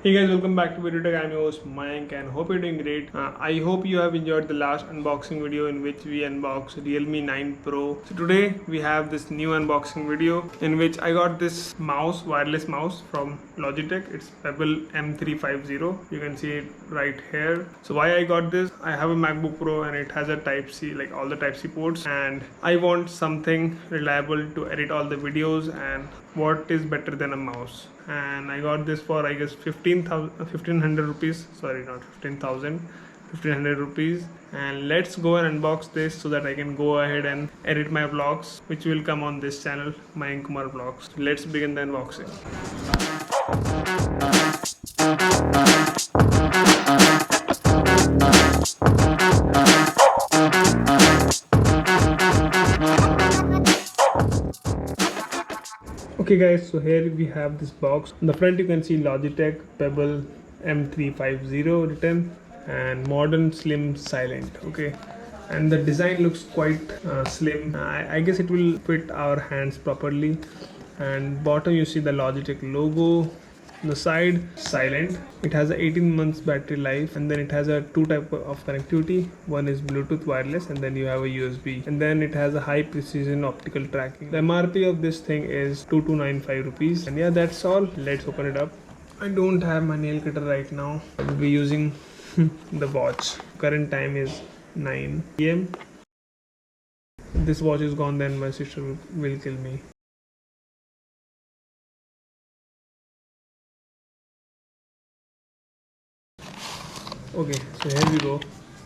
Hey guys, welcome back to Video Tech. I'm your host Mayank and hope you're doing great. I hope you have enjoyed the last unboxing video in which we unboxed Realme 9 Pro. So today we have this new unboxing video in which I got this mouse, wireless mouse from Logitech. It's Pebble M350. You can see it right here. So why I got this? I have a MacBook Pro and it has a Type-C, like all the Type-C ports, and I want something reliable to edit all the videos, and what is better than a mouse? And I got this for I guess 1500 rupees, sorry, not 15,000, 1500 rupees. And let's go and unbox this so that I can go ahead and edit my vlogs which will come on this channel, Mayank Kumar Vlogs. Let's begin the unboxing. Okay guys, so here we have this box. On the front you can see Logitech Pebble M350 written and modern, slim, silent. Okay, and the design looks quite slim. I guess it will fit our hands properly. And bottom you see the Logitech logo. On the side, silent. It has a 18 months battery life, and then it has a two type of connectivity. One is Bluetooth wireless, and then you have a USB, and then it has a high precision optical tracking. The MRP of this thing is 2295 rupees. And yeah, that's all. Let's open it up. I don't have my nail cutter right now. I will be using the watch. Current time is 9 p.m. If this watch is gone, then my sister will kill me. Okay, so here we go.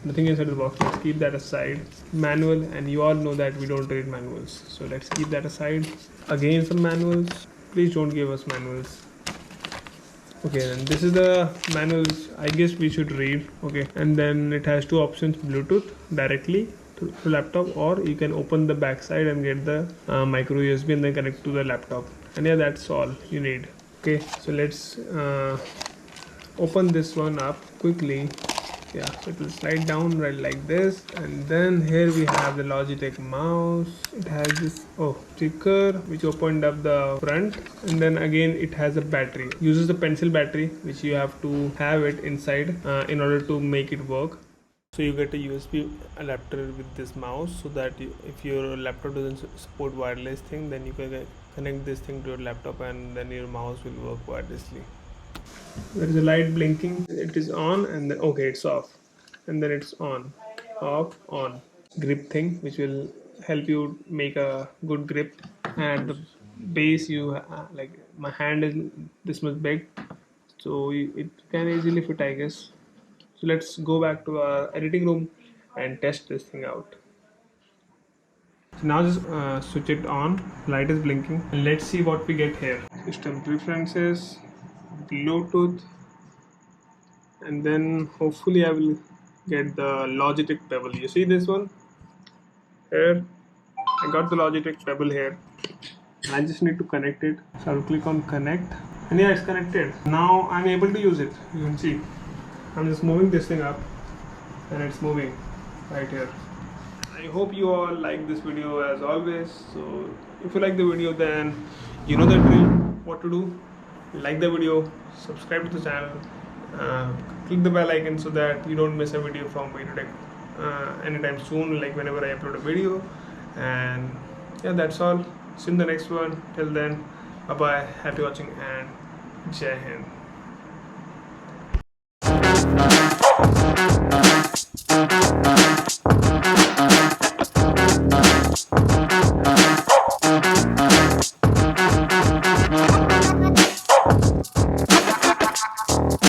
Nothing inside the box. Let's keep that aside. Manual, and you all know that we don't read manuals, so let's keep that aside. Again, some manuals. Please don't give us manuals. Okay, and this is the manuals. I guess we should read. Okay, and then it has two options: Bluetooth directly to laptop, or you can open the back side and get the micro USB and then connect to the laptop. And yeah, that's all you need. Okay, so let's open this one up quickly. Yeah, so it will slide down right like this, and then here we have the Logitech mouse. It has this sticker which opened up the front, and then again it has a battery. Uses the pencil battery, which you have to have it inside in order to make it work. So you get a USB adapter with this mouse, so that if your laptop doesn't support wireless thing, then you can connect this thing to your laptop, and then your mouse will work wirelessly. There is a light blinking. It is on, and then okay, it's off, and then it's on, off, on. Grip thing which will help you make a good grip. And the base, you like, my hand is this much big, so it can easily fit, I guess. So let's go back to our editing room and test this thing out. So now just switch it on. Light is blinking, and let's see what we get here. System preferences, Bluetooth, and then hopefully I will get the Logitech Pebble. You see this one here? I got the Logitech Pebble here. I just need to connect it. So I will click on connect, and yeah, it's connected. Now I'm able to use it. You can see I'm just moving this thing up, and it's moving right here. I hope you all like this video as always. So if you like the video, then you know the drill, what to do. Like the video, subscribe to the channel, click the bell icon so that you don't miss a video from Video Tech anytime soon, like whenever I upload a video. And yeah, that's all. See you in the next one. Till then, bye bye, happy watching, and Jai Hind.